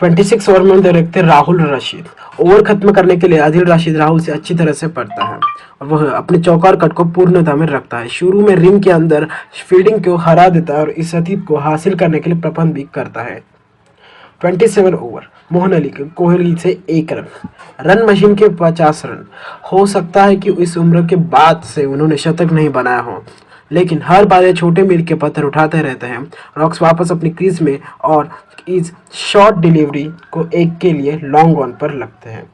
26 over में रखते Rahul Rashid. Over खत्म करने के लिए आदिल रशीद राहुल से अच्छी तरह से पढ़ता है और वह अपने चौकार कट को पूर्णता में रखता है। शुरू में रिंग के अंदर फील्डिंग को हरा देता है और इस अतीत को हासिल करने के लिए प्रबंध भी करता है। 27 ओवर मोहन अली के कोहली से 1 रन। रन मशीन के 50 रन। हो सकता है कि इस उम्र के बाद से उन्होंने शतक नहीं बनाया हो, लेकिन हर बार ये छोटे मील के पत्थर उठाते रहते हैं। रॉक्स वापस अपनी क्रीज में और इस शॉर्ट डिलीवरी को एक के लिए लॉन्ग ऑन पर लगते हैं।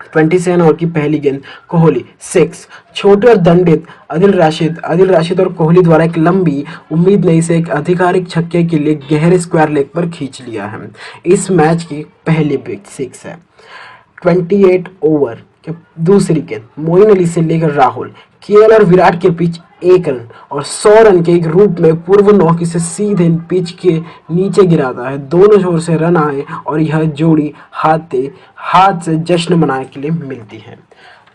27 ओवर की पहली गेंद कोहली 6। छोटे और दंडित आदिल राशिद और कोहली द्वारा एक लंबी उम्मीद ने इसे एक आधिकारिक छक्के के लिए गहरे स्क्वायर लेग पर खींच लिया है। इस मैच की पहली बिग 6 है। 28 ओवर के दूसरी गेंद मोइन अली से लेकर राहुल, केएल और विराट के बीच 1 रन और 100 रन के एक रूप में पूर्व नौकी से सीधे पिच के नीचे गिराता है। दोनों छोर से रन आए और यह जोड़ी हाथ से जश्न मनाने के लिए मिलती है।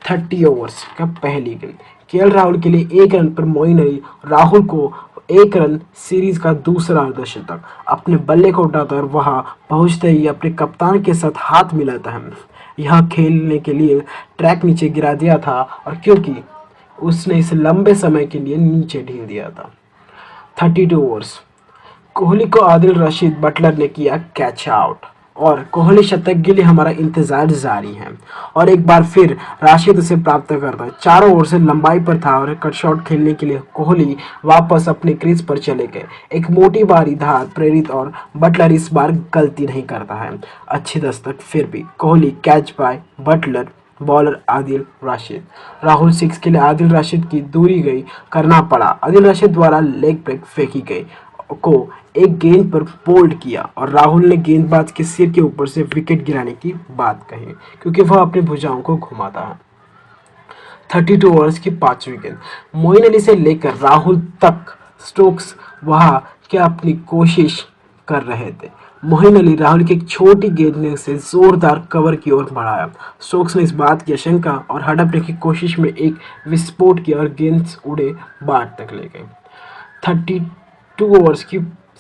30 ओवर्स का पहली गेंद केएल राहुल के लिए 1 रन पर मोइन अली राहुल को 1 रन सीरीज का दूसरा अर्धशतक अपने बल्ले को उठाता है और वहां पहुंचते ही अपने कप्तान के साथ हाथ मिलाता है। यह खेलने के लिए ट्रैक नीचे गिरा दिया था और क्योंकि उसने इसे लंबे समय के लिए नीचे ढील दिया था। 32 ओवर्स कोहली को आदिल रशीद बटलर ने किया कैच आउट और कोहली शतक के लिए हमारा इंतजार जारी है और एक बार फिर राशिद उसे प्राप्त करता है। 4 ओवर से लंबाई पर था और कट शॉट खेलने के लिए कोहली वापस अपने क्रीज पर चले गए। एक मोटी बारी धार प्रेरित और बटलर इस बार गलती नहीं करता है। अच्छी दस्तक फिर भी Kohli catch by Buttler, bowler Adil Rashid. Rahul 6 के लिए आदिल राशिद की दूरी गई करना पड़ा। आदिल राशिद द्वारा लेग ब्रेक फेंकी गई को एक गेंद पर बोल्ड किया और राहुल ने गेंदबाज के सिर के ऊपर से विकेट गिराने की बात कही क्योंकि वह अपनी भुजाओं को घुमाता है। 32 ओवर्स की 5वीं गेंद मोइन अली से लेकर राहुल तक स्टोक्स वहां क्या अपनी कोशिश कर रहे थे। मोइन अली राहुल की एक छोटी गेंद से जोरदार कवर की ओर बढ़ाया। स्टोक्स ने इस बात की आशंका और हड़पने की कोशिश में एक विस्फोट किया और गेंद उड़े बाट तक ले गई।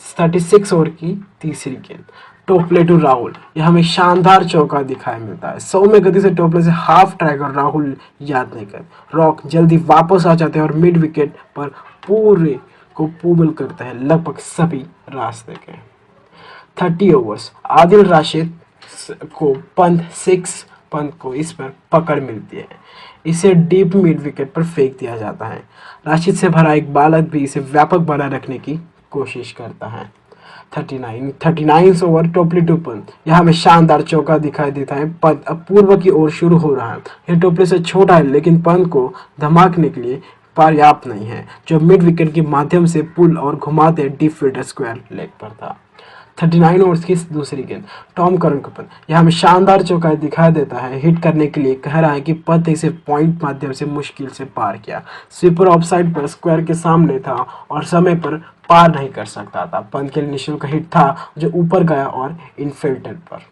36 ओवर की तीसरी गेंद टॉप प्ले टू राहुल। यह हमें शानदार चौका दिखाई मिलता है। 100 में गति से टॉप प्ले से हाफ ट्रैक और राहुल याद नहीं कर रॉक जल्दी वापस आ जाते हैं और मिड विकेट पर पूरे को पूमल करते हैं लगभग सभी रास्ते के। 30 ओवर्स आदिल राशिद को पंत को इस पर पकड़ मिलती है। इसे डीप मिड विकेट पर फेंक दिया जाता है। राशिद से भरा एक बालक भी इसे व्यापक बनाए रखने की कोशिश करता है। 39 ओवर टोपली टू पंत। यहाँ हमें शानदार चौका दिखाई देता है। पंत अब पूर्व की ओर शुरू हो रहा है। यह टोपली से छोटा है लेकिन पंत को धमाकने के लिए पर्याप्त नहीं है जो मिड विकेट के माध्यम से पुल और घुमाते डीप फील्डर स्क्वायर लेग पर था। 39 ओवर्स की दूसरी गेंद टॉम करन को पंत। यह हमें शानदार चौका दिखाई देता है। हिट करने के लिए कह रहा है कि पंत इसे पॉइंट माध्यम से मुश्किल से पार किया। स्वीपर ऑफसाइड पर स्क्वायर के सामने था और समय पर पार नहीं कर सकता था। पंत के लिए निशुल्क हिट था जो ऊपर गया और इनफील्डर पर।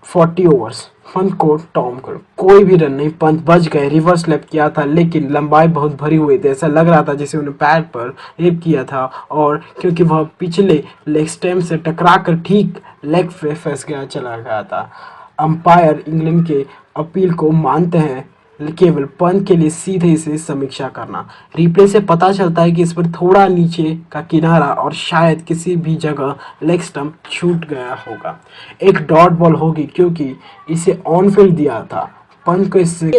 40 ओवर्स पंत को टॉम कर कोई भी रन नहीं। पंत बच गए। रिवर्स लेफ्ट किया था लेकिन लंबाई बहुत भरी हुई थी। ऐसा लग रहा था जैसे उन्हें पैड पर हिट किया था और क्योंकि वह पिछले लेग स्टैम्प से टकरा कर ठीक लेग पे फंस गया चला गया था। अंपायर इंग्लैंड के अपील को मानते हैं केवल पंत के लिए सीधे इसे समीक्षा करना। रिप्ले से पता चलता है कि इस पर थोड़ा नीचे का किनारा और शायद किसी भी जगह लेग स्टंप छूट गया होगा। एक डॉट बॉल होगी क्योंकि इसे ऑन फील्ड दिया था। पंत को इससे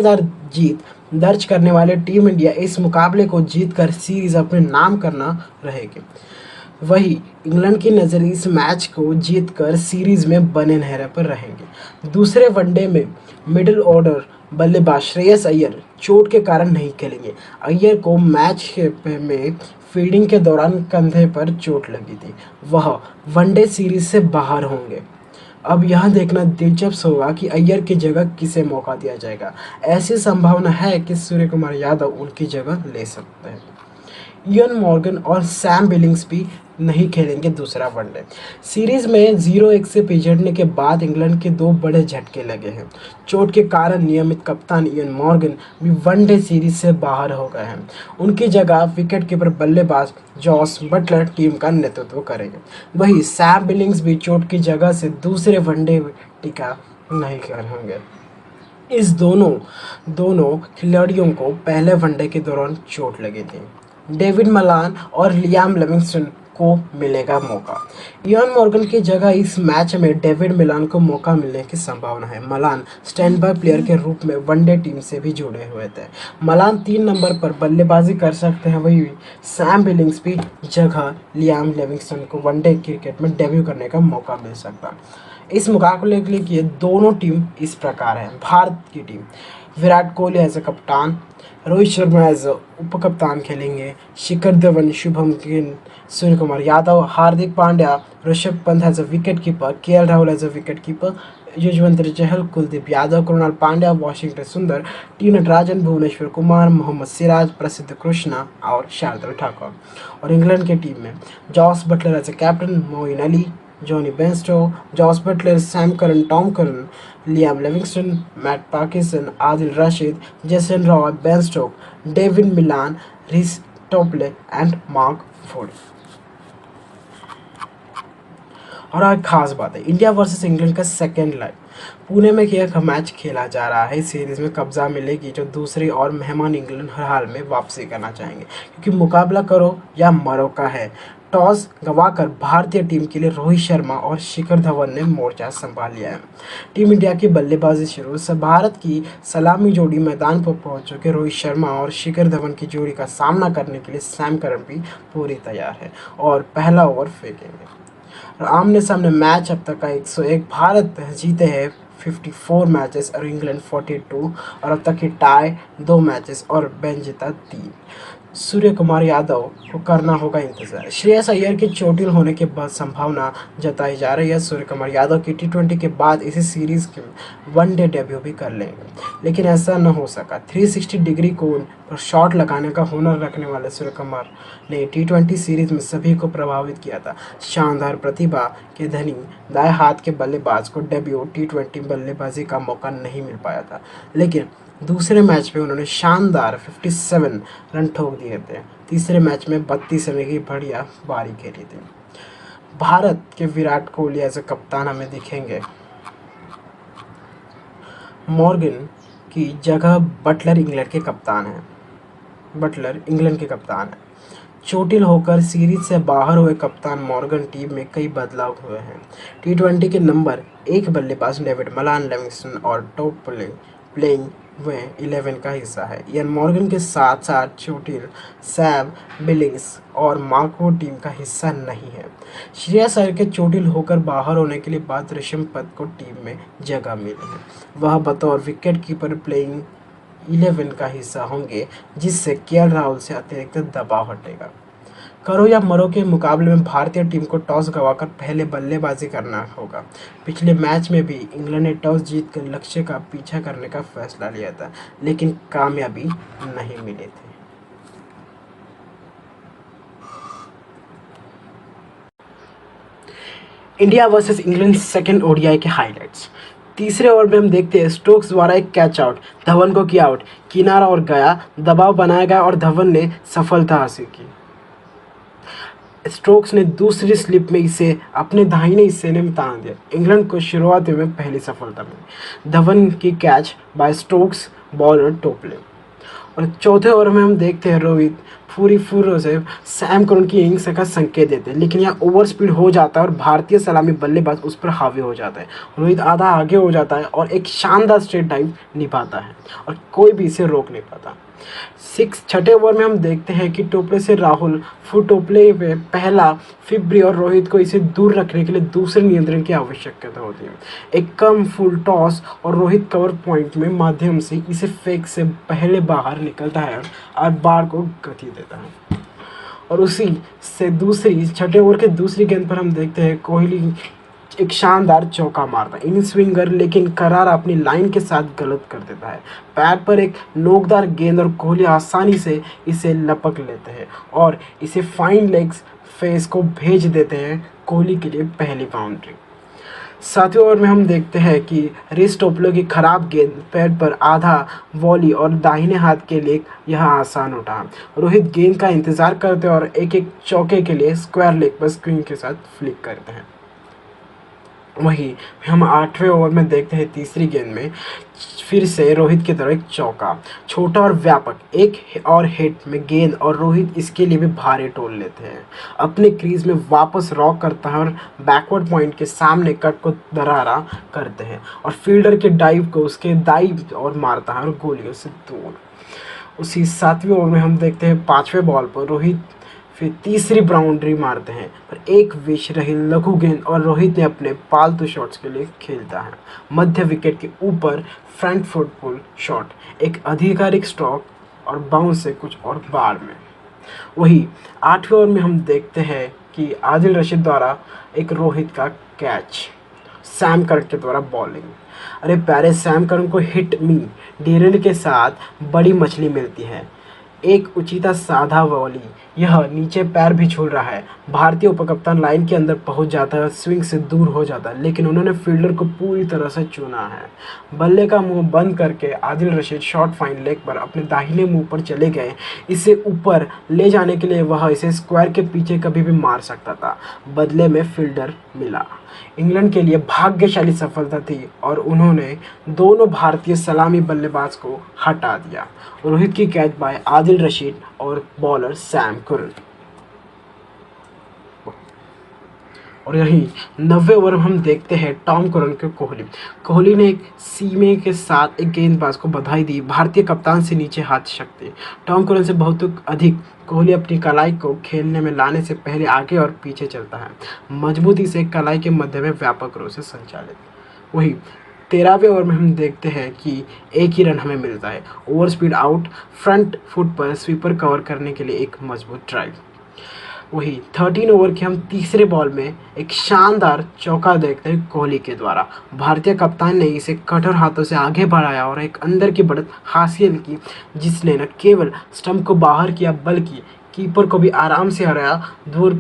जीत दर्ज करने वाले टीम इंडिया इस मुकाबले को जीतकर सीरीज अपने नाम करना रहेगी। वही इंग्लैंड की नज़र इस मैच को जीतकर सीरीज में बने नहरे पर रहेंगे। दूसरे वनडे में मिडिल ऑर्डर बल्लेबाज श्रेयस अय्यर चोट के कारण नहीं खेलेंगे। अय्यर को मैच में फील्डिंग के दौरान कंधे पर चोट लगी थी। वह वनडे सीरीज से बाहर होंगे। अब यह देखना दिलचस्प होगा कि अय्यर की जगह किसे मौका दिया जाएगा। ऐसी संभावना है कि सूर्य कुमार यादव उनकी जगह ले सकते हैं। इयन मॉर्गन और सैम बिलिंग्स भी नहीं खेलेंगे दूसरा वनडे। सीरीज में 0-1 से पिछड़ने के बाद इंग्लैंड के दो बड़े झटके लगे हैं। चोट के कारण नियमित कप्तान इयन मॉर्गन भी वनडे सीरीज से बाहर हो गए हैं। उनकी जगह विकेटकीपर बल्लेबाज जॉस बटलर टीम का नेतृत्व करेंगे। वहीं सैम बिलिंग्स भी चोट की जगह से दूसरे वनडे टीका नहीं कर होंगे। इस दोनों दोनों खिलाड़ियों को पहले वनडे के दौरान चोट लगी थी। डेविड मलान और लियाम लिविंगस्टन को मिलेगा मौका। इयान मॉर्गन की जगह इस मैच में डेविड मिलान को मौका मिलने की संभावना है। मलान स्टैंड बाय प्लेयर के रूप में वनडे टीम से भी जुड़े हुए थे। मलान 3 नंबर पर बल्लेबाजी कर सकते हैं। वही सैम बिलिंग्स भी जगह लियाम लिविंगस्टन को वनडे क्रिकेट में डेब्यू करने का मौका मिल सकता है। इस मुकाबले के लिए दोनों टीम इस प्रकार है। भारत की team Virat Kohli as a कप्तान, रोहित शर्मा एज उप कप्तान खेलेंगे, Shikhar Dhawan, Shubman Gill, Surya Kumar Yadav, Hardik Pandya, Rishabh Pant as a wicket keeper, KL Rahul as a wicket keeper, Yuzvendra Chahal, Kuldeep Yadav, Krunal Pandya, Washington Sundar, T Natarajan, Bhuvneshwar Kumar, Mohammed Siraj, Prasidh Krishna और शार्दुल ठाकुर। और इंग्लैंड की टीम में Jos Buttler as a captain, Moeen Ali, Jonny Bairstow, Jos Buttler, Sam Curran, Tom Curran, Liam Livingstone, Matt Parkinson, Adil Rashid, Jason Roy, Ben Stokes, David Malan, Reece Topley and Mark Wood. और आज खास बात है, India versus England का second live Pune में यह match खेला जा रहा है। सीरीज में कब्जा मिलेगी जो दूसरी और मेहमान इंग्लैंड हर हाल में वापसी करना चाहेंगे, क्योंकि मुकाबला करो या मरो का है। टॉस गंवाकर भारतीय टीम के लिए रोहित शर्मा और शिखर धवन ने मोर्चा संभाल लिया है। टीम इंडिया की बल्लेबाजी शुरू से भारत की सलामी जोड़ी मैदान पर पहुंच चुके। रोहित शर्मा और शिखर धवन की जोड़ी का सामना करने के लिए सैम करन भी पूरी तैयार है और पहला ओवर फेंकेंगे। और आमने सामने मैच अब तक का 101। भारत जीते हैं 54 मैचेस और इंग्लैंड 42, और अब तक की टाई 2 मैचेस और बेन जीता 3। सूर्य कुमार यादव को करना होगा इंतजार। श्रेयस अय्यर के चोटिल होने के बाद संभावना जताई जा रही है। सूर्य कुमार यादव की T20 के बाद इसी सीरीज के वनडे डेब्यू भी कर लेंगे, लेकिन ऐसा न हो सका। 360 डिग्री कोण पर शॉट लगाने का हुनर रखने वाले सूर्य कुमार ने T20 सीरीज में सभी को प्रभावित किया था। शानदार प्रतिभा के धनी दाएं हाथ के बल्लेबाज को डेब्यू T20 बल्लेबाजी का मौका नहीं मिल पाया था, लेकिन दूसरे मैच में उन्होंने शानदार 57 रन ठोक दिए थे। तीसरे मैच में 32 रन की बढ़िया पारी खेली थी। भारत के विराट कोहली एज ए कप्तान हमें दिखेंगे। मॉर्गन की जगह बटलर इंग्लैंड के कप्तान हैं। बटलर इंग्लैंड के कप्तान हैं। चोटिल होकर सीरीज से बाहर हुए कप्तान मॉर्गन टीम में कई बदलाव हुए हैं। T20 के नंबर 1 बल्लेबाज डेविड मलान, लिविंगस्टन और टॉप प्लेइंग वे 11 का हिस्सा है। इयन मॉर्गन के साथ साथ चोटिल, सैम बिलिंग्स और मार्क वुड टीम का हिस्सा नहीं है। श्रेयस अय्यर के चोटिल होकर बाहर होने के लिए बाद ऋषभ पंत को टीम में जगह मिली है। वह बतौर विकेट कीपर प्लेइंग 11 का हिस्सा होंगे, जिससे केएल राहुल से अतिरिक्त दबाव हटेगा। करो या मरो के मुकाबले में भारतीय टीम को टॉस गंवाकर पहले बल्लेबाजी करना होगा। पिछले मैच में भी इंग्लैंड ने टॉस जीतकर लक्ष्य का पीछा करने का फैसला लिया था, लेकिन कामयाबी नहीं मिली थी। India versus England second ODI के हाइलाइट्स। तीसरे ओवर में हम देखते हैं स्टोक्स द्वारा एक कैच आउट, धवन को किया आउट, किनारा और गया, दबाव बनाया गया और धवन ने सफलता हासिल की। स्टोक्स ने दूसरी स्लिप में इसे अपने दाहिने हिस्से में तान दिया। इंग्लैंड को शुरुआत में पहली सफलता मिली। धवन की कैच बाय स्टोक्स, बॉलर टोपले। और चौथे ओवर में हम देखते हैं रोहित पूरी फुर्र से सैम करन की इनिंग्स का संकेत देते हैं, लेकिन यहाँ ओवर स्पीड हो जाता है और भारतीय सलामी बल्लेबाज उस पर हावी हो जाता है। रोहित आधा आगे हो जाता है और एक शानदार स्ट्रेट ड्राइव निभाता है और कोई भी इसे रोक नहीं पाता। छठे ओवर में हम देखते हैं कि टोपले से राहुल, फिर टोपले पे पहला फिब्री और रोहित को इसे दूर रखने के लिए दूसरे नियंत्रण की आवश्यकता होती है। एक कम फुल टॉस और रोहित कवर पॉइंट में माध्यम से इसे फेंक से पहले बाहर निकलता है और बार को गति देता है। और उसी से छठे ओवर के दूसरी गेंद पर हम देखते हैं कोहली एक शानदार चौका मारता है। इन स्विंगर लेकिन करार अपनी लाइन के साथ गलत कर देता है। पैर पर एक नोकदार गेंद और कोहली आसानी से इसे लपक लेते हैं और इसे फाइन लेग्स फेस को भेज देते हैं। कोहली के लिए पहली बाउंड्री। सातवें ओवर में हम देखते हैं कि रिस टोपलो की खराब गेंद पैर पर आधा वॉली और दाहिने हाथ के लिए यह आसान उठा। रोहित गेंद का इंतजार करते हैं और एक एक चौके के लिए स्क्वायर लेग पर स्क्रीन के साथ फ्लिक करते हैं। वहीं हम आठवें ओवर में देखते हैं तीसरी गेंद में फिर से रोहित की तरफ एक चौका, छोटा और व्यापक एक और हिट में गेंद और रोहित इसके लिए भी भारी टोल लेते हैं। अपने क्रीज में वापस रॉक करता है और बैकवर्ड पॉइंट के सामने कट को दरारा करते हैं और फील्डर के डाइव को उसके दाई और मारता है और गोलियों से दूर। उसी सातवें ओवर में हम देखते हैं पांचवें बॉल पर रोहित फिर तीसरी बाउंड्री मारते हैं पर एक विश रही लघु गेंद और रोहित ने अपने पालतू शॉट्स के लिए खेलता है। मध्य विकेट के ऊपर फ्रंट फुट पुल शॉट एक आधिकारिक स्ट्रोक और बाउंस से कुछ और बाढ़ में। वही आठवें ओवर में हम देखते हैं कि आदिल रशीद द्वारा एक रोहित का कैच, सैम करन के द्वारा बॉलिंग। अरे प्यारे सैम करन को हिट मी डीरेल के साथ बड़ी मछली मिलती है। एक उचिता साधा वॉली, यह नीचे पैर भी छू रहा है। भारतीय उपकप्तान लाइन के अंदर पहुंच जाता है, स्विंग से दूर हो जाता है, लेकिन उन्होंने फील्डर को पूरी तरह से चुना है। बल्ले का मुंह बंद करके Adil Rashid short fine leg पर अपने दाहिने मुंह पर चले गए। इसे ऊपर ले जाने के लिए वह इसे स्क्वायर के पीछे कभी भी मार सकता था। बदले में फील्डर मिला। इंग्लैंड के लिए भाग्यशाली सफलता थी और उन्होंने दोनों भारतीय सलामी बल्लेबाज को हटा दिया। रोहित की कैच बाय आदिल रशीद और बॉलर सैम करन। और यही 90 ओवर में हम देखते हैं टॉम करन के कोहली ने एक सीमे के साथ एक गेंदबाज को बधाई दी। भारतीय कप्तान से नीचे हाथ शक्ति। टॉम करन से बहुत अधिक कोहली अपनी कलाई को खेलने में लाने से पहले आगे और पीछे चलता है, मजबूती से कलाई के मध्य में व्यापक रूप से संचालित। वही 13वें ओवर में हम देखते हैं कि एक ही रन हमें मिलता है। Over speed out, front foot पर स्वीपर कवर करने के लिए एक मजबूत ड्राइव। वही 13 ओवर के हम तीसरे बॉल में एक शानदार चौका देखते हैं कोहली के द्वारा। भारतीय कप्तान ने इसे कठोर हाथों से आगे बढ़ाया और एक अंदर की बढ़त हासिल की, जिसने न केवल स्टंप को बाहर किया बल्कि कीपर को भी आराम से हराया दूर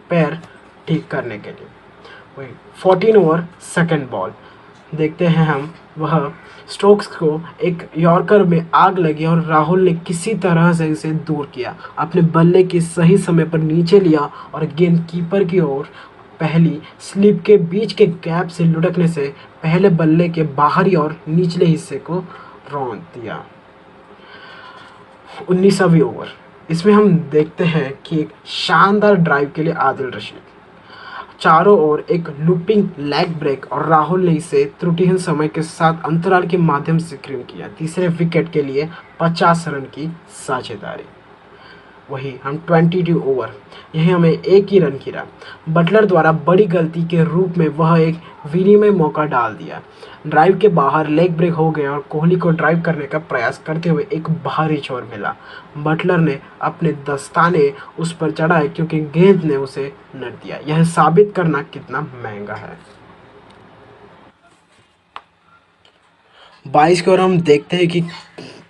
पैर ठीक करने के लिए। वही 14 ओवर सेकंड बॉल देखते हैं हम, वह स्टोक्स को एक यॉर्कर में आग लगी और राहुल ने किसी तरह से इसे दूर किया, अपने बल्ले के सही समय पर नीचे लिया और गेंद कीपर की ओर पहली स्लिप के बीच के गैप से लुढ़कने से पहले बल्ले के बाहरी और निचले हिस्से को रौंद दिया। 19वां ओवर, इसमें हम देखते हैं कि एक शानदार ड्राइव के लिए आदिल रशीद चारों ओर एक लूपिंग लेग ब्रेक और राहुल ने इसे त्रुटिहीन समय के साथ अंतराल के माध्यम से क्लीन किया। तीसरे विकेट के लिए 50 रन की साझेदारी। वही हम 22 ओवर, यही हमें एक ही रन गिरा। बटलर द्वारा बड़ी गलती के रूप में वह एक विनिमय मौका डाल दिया। ड्राइव के बाहर लेग ब्रेक हो गया और कोहली को ड्राइव करने का प्रयास करते हुए एक भारी छोर मिला। बटलर ने अपने दस्ताने उस पर चढ़ाए क्योंकि गेंद ने उसे नट दिया। यह साबित करना कितना महंगा है। 22 की ओर हम देखते हैं कि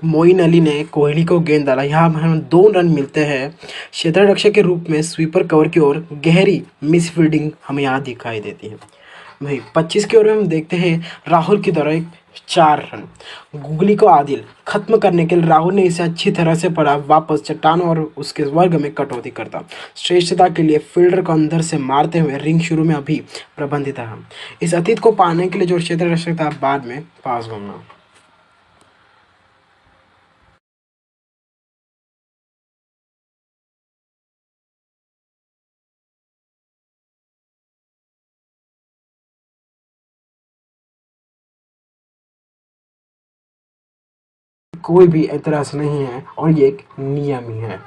मोइन अली ने कोहली को गेंद डाला। यहाँ हमें 2 रन मिलते हैं। क्षेत्र रक्षक के रूप में स्वीपर कवर की ओर गहरी मिस फील्डिंग हमें यहाँ दिखाई देती है। वही 25 की ओर हम देखते हैं राहुल की तरह एक 4 रन। गुगली को आदिल खत्म करने के लिए राहुल ने इसे अच्छी तरह से पढ़ा, वापस चट्टान और उसके वर्ग में कटौती करता। श्रेष्ठता के लिए फील्डर को अंदर से मारते हुए रिंग शुरू में अभी प्रबंधित है। इस अतीत को पाने के लिए जो क्षेत्र रक्षक था बाद में पास होना। कोई भी एतराज नहीं है और ये एक नियम ही है।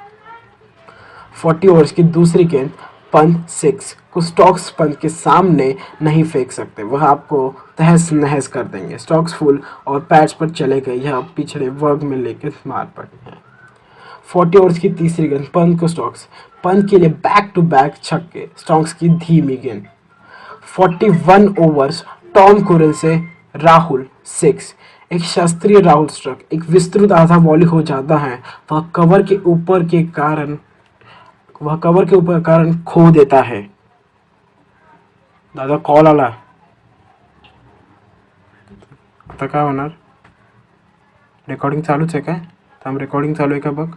40 ओवर्स की दूसरी गेंद पंत 6 को स्टोक्स पंत के सामने नहीं फेंक सकते, वह आपको तहस नहस कर देंगे। स्टोक्स फुल और पैड्स पर चले गए, यह पिछड़े वर्ग में लेकर मार पड़ी है। 40 ओवर्स की तीसरी गेंद पंत को स्टोक्स, पंत के लिए बैक टू बैक छक्के, स्टोक्स की धीमी गेंद। 41 ओवर्स टॉम कुरन से राहुल 6। एक शास्त्रीय राहुल स्ट्रक एक विस्तृत आधा वॉली हो जाता है। वह कवर के ऊपर कारण खो देता है। दादा कॉल आला आता काय होणार? रेकॉर्डिंग चालूच आहे काय? थांब, रेकॉर्डिंग चालू आहे का बघ.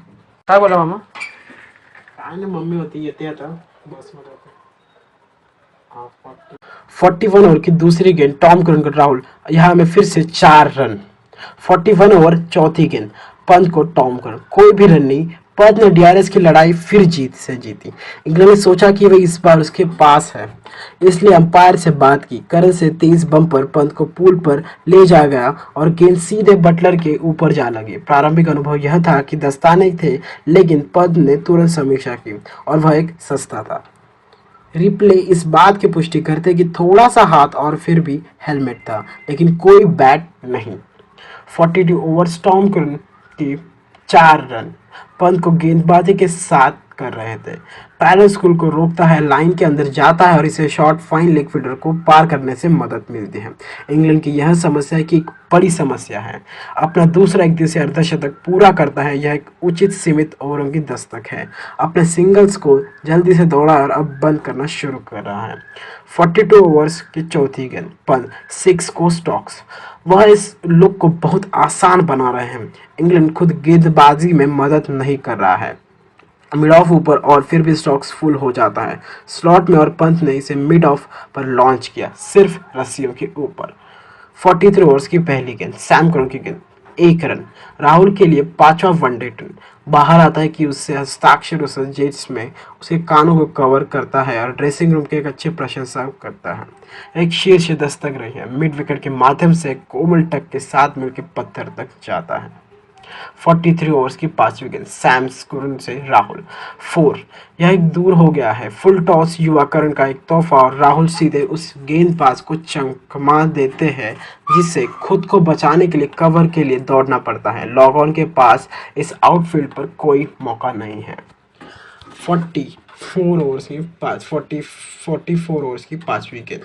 काय बोला मामा? काय नाही, मम्मी होती, येते आता बस मध्ये. 41 ओवर की दूसरी गेंद टॉम करन का राहुल, यहाँ में फिर से 4 रन. 41 ओवर चौथी गेंद पंत को टॉम करन, कोई भी रन नहीं. पंत ने डीआरएस की लड़ाई फिर जीती. इंग्लैंड ने सोचा कि वह इस बार उसके पास है, इसलिए अंपायर से बात की. करन से तेज बम पर पंत को पूल पर ले जा गया और गेंद सीधे बटलर के ऊपर जा लगी. प्रारंभिक अनुभव यह था कि दस्ताने थे, लेकिन पंत ने तुरंत समीक्षा की और वह एक सस्ता था. रिप्ले इस बात की पुष्टि करते कि थोड़ा सा हाथ और फिर भी हेलमेट था, लेकिन कोई बैट नहीं. 42 ओवर टॉम करन की 4 रन पंत को गेंदबाजी के साथ कर रहे थे. पैरल स्कूल को रोकता है, लाइन के अंदर जाता है और इसे शॉर्ट फाइन लेग फील्डर को पार करने से मदद मिलती है. इंग्लैंड की यह समस्या की एक बड़ी समस्या है. अपना दूसरा एक दिवसीय अर्धशतक पूरा करता है. यह एक उचित सीमित ओवरों की दस्तक है. अपने सिंगल्स को जल्दी से दौड़ा और अब बंद करना शुरू कर रहा है. 42 ओवर्स की चौथी गेंद पंत 6 को स्टॉक्स. वह इस लुक को बहुत आसान बना रहे हैं. इंग्लैंड खुद गेंदबाजी में मदद नहीं कर रहा है. मिड ऑफ ऊपर और फिर भी स्टॉक्स फुल हो जाता है स्लॉट में और पंत ने इसे मिड ऑफ पर लॉन्च किया, सिर्फ रस्सियों के ऊपर. 43 ओवर्स की पहली गेंद सैम करन की गेंद 1 रन. राहुल के लिए 5वां वनडे टर्न. बाहर आता है कि उससे हस्ताक्षर उस जेट्स में उसके कानों को कवर करता है और ड्रेसिंग रूम के एक अच्छे प्रशंसा करता है. एक शीर्ष दस्तक रही है, मिड विकेट के माध्यम से कोमल टक के साथ मिलकर पत्थर तक जाता है. 43 ओवर्स की 5वीं गेंद सैम करन से राहुल 4. यह एक दूर हो गया है. फुल टॉस युवा करन का एक तोहफा और राहुल सीधे उस गेंदबाज को चकमा देते हैं, जिससे खुद को बचाने के लिए कवर के लिए दौड़ना पड़ता है. लॉग ऑन के पास इस आउटफील्ड पर कोई मौका नहीं है. 44 ओवर्स की 5वीं गेंद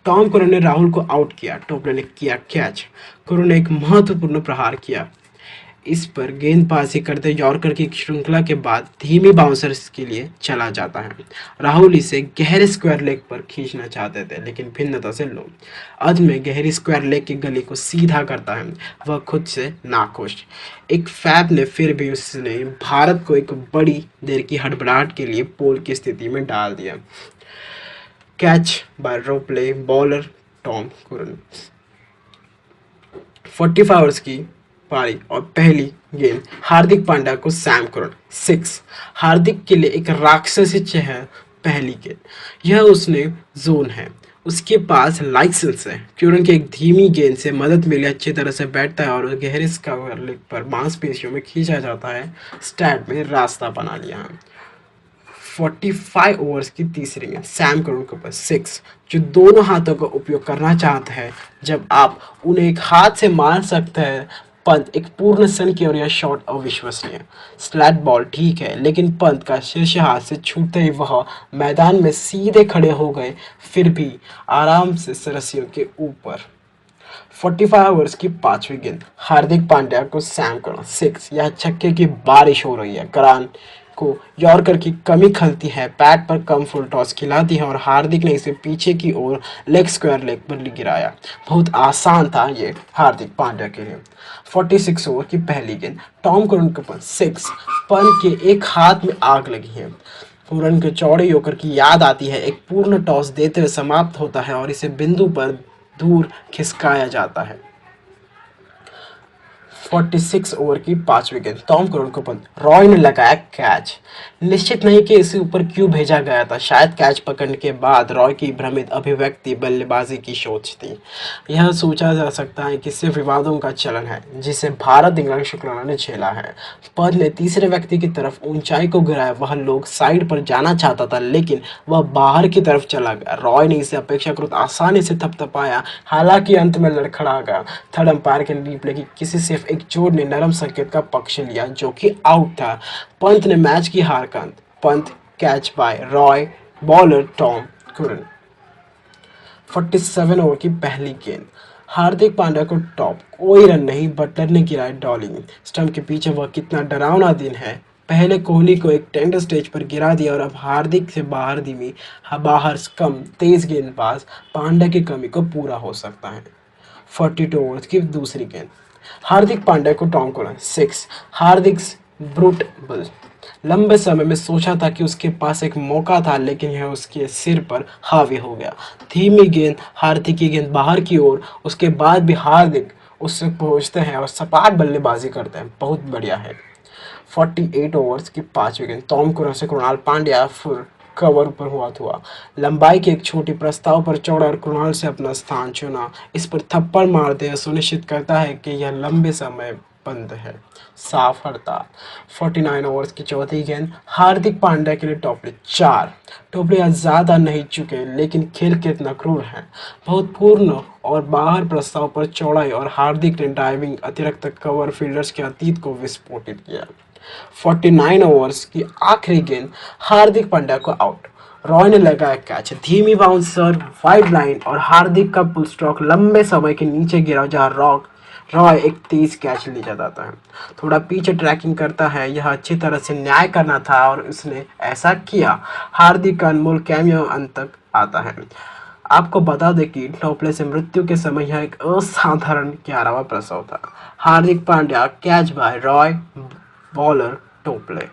टॉम करन ने राहुल को आउट किया. टोपले ने किया कैच. करन ने एक महत्वपूर्ण प्रहार किया. इस पर गेंदबाजी करते यॉर्कर की श्रृंखला के बाद धीमी बाउंसर्स के लिए चला जाता है. राहुल इसे गहरे स्क्वायर लेग पर खींचना चाहते थे, लेकिन भिन्नता से लो. अंत में गहरी स्क्वायर लेग की गली को सीधा करता है. वह खुद से नाखुश. एक फैब ने फिर भी उसने भारत को एक बड़ी देर की हड़बड़ाहट के लिए पोल की स्थिति में डाल दिया. कैच बाय रोपले बॉलर टॉम करन. 45 ओवर्स की पारी और पहली गेंद हार्दिक पांड्या को सैम करन 6. हार्दिक के लिए एक राक्षसी चेहरा. पहली गेंद यह उसने जोन है, उसके पास लाइसेंस है. क्यूरन की एक धीमी गेंद से मदद मिली, अच्छी तरह से बैठता है और गहरे स्क्वायर लेग पर मांसपेशियों में खींचा जाता है. स्टैट में रास्ता बना लिया है. 45 ओवर्स की तीसरी गेंद सैम करन के ऊपर 6. जो दोनों हाथों का उपयोग करना चाहते हैं जब आप उन्हें एक हाथ से मार सकते हैं. पंत एक पूर्ण सन की और यह शॉट अविश्वसनीय. स्लैट बॉल ठीक है, लेकिन पंत का शीर्ष हाथ से छूटते ही वह मैदान में सीधे खड़े हो गए, फिर भी आराम से रस्सियों के ऊपर. 45 ओवर्स की 5वीं गेंद हार्दिक पांड्या को सैम करन 6. यह छक्के की बारिश हो रही है. करान को यॉर्कर की कमी खलती है, पैड पर कम फुल टॉस खिलाती है और हार्दिक ने इसे पीछे की ओर लेग स्क्वायर लेग पर गिराया. बहुत आसान था ये हार्दिक पांड्या के लिए. 46 ओवर की पहली गेंद टॉम करन के ऊपर 6. पंत के एक हाथ में आग लगी है. पूरन के चौड़े यॉर्कर की याद आती है. एक पूर्ण टॉस देते हुए समाप्त होता है और इसे बिंदु पर दूर खिसकाया जाता है. 46 ओवर की 5वीं गेंद टॉम करन को पंत. रॉय ने लगाया कैच. निश्चित नहीं कि इसे ऊपर क्यों भेजा गया था. शायद कैच पकड़ने के बाद रॉय की भ्रमित अभिव्यक्ति बल्लेबाजी की सोच थी. यह सोचा जा सकता है कि सिर्फ विवादों का चलन है जिसे भारत इंग्लैंड शुक्लाना ने झेला है. पंत ने तीसरे व्यक्ति की तरफ ऊंचाई को गिराया. वह लोग साइड पर जाना चाहता था, लेकिन वह बाहर की तरफ चला गया. रॉय ने इसे अपेक्षाकृत आसानी से थपथपाया, हालांकि अंत में लड़खड़ा गया. थर्ड अंपायर के रिप्ले की किसी सिर्फ एक चोट ने नरम संकेत का पक्ष लिया, जो कि आउट था. पंत ने मैच की हार का अंत. Pant catch by Roy bowler Tom Curran. 47 over की पहली गेंद, हार्दिक पांड्या को टॉप, कोई रन नहीं, बटलर ने गिराया डॉलिंग स्टंप के पीछे। वह कितना डरावना दिन है, पहले कोहली को एक टेंडर स्टेज पर गिरा दिया और अब हार्दिक से बाहर कम तेज गेंदबाज पांड्या की कमी को पूरा हो सकता है। 42 ओवर्स की दूसरी गेंद, हार्दिक पांड्या को टॉम कोलन 6, हार्दिक ब्रूट बल। लंबे समय में सोचा था कि उसके पास एक मौका था, लेकिन यह उसके सिर पर हावी हो गया। धीमी गेंद, हार्दिक की गेंद बाहर की ओर, उसके बाद भी हार्दिक उससे पहुंचते हैं और सपाट बल्लेबाजी करते हैं, बहुत बढ़िया है। 48 ओवर्स की पांचवी गेंद, टॉम कुरन से कृणाल पांड्या फिर कवर पर हुआ लंबाई की एक छोटी प्रस्ताव पर चौड़ा और कृणाल से अपना स्थान चुना, इस पर थप्पड़ मारते हुए सुनिश्चित करता है कि यह लंबे समय बंद है। साफ हड़ताल। 49 ओवर्स की चौथी गेंद, हार्दिक पांड्या के लिए टोपले 4। टोपले आज ज्यादा नहीं चुके, लेकिन खेल कितना क्रूर है, बहुत पूर्ण और बाहर प्रस्ताव पर चौड़ाई और हार्दिक ने डाइविंग अतिरिक्त कवर फील्डर्स के अतीत को विस्फोटित किया। 49 ओवर्स की आखिरी गेंद, हार्दिक पांड्या को आउट, रॉय ने लगाया कैच, धीमी बाउंसर वाइड लाइन और हार्दिक का पुल स्ट्रोक लंबे समय के नीचे गिरा, जहां रॉय एक तेज कैच ले जाता है, थोड़ा पीछे ट्रैकिंग करता है। यह अच्छी तरह से न्याय करना था और उसने ऐसा किया। हार्दिक का अनमोल कैमियो अंत तक आता है। आपको बता दें कि टोपले से मृत्यु के समय यह एक असाधारण 11वां प्रसव था। Hardik Pandya catch by Roy, bowler टोपले।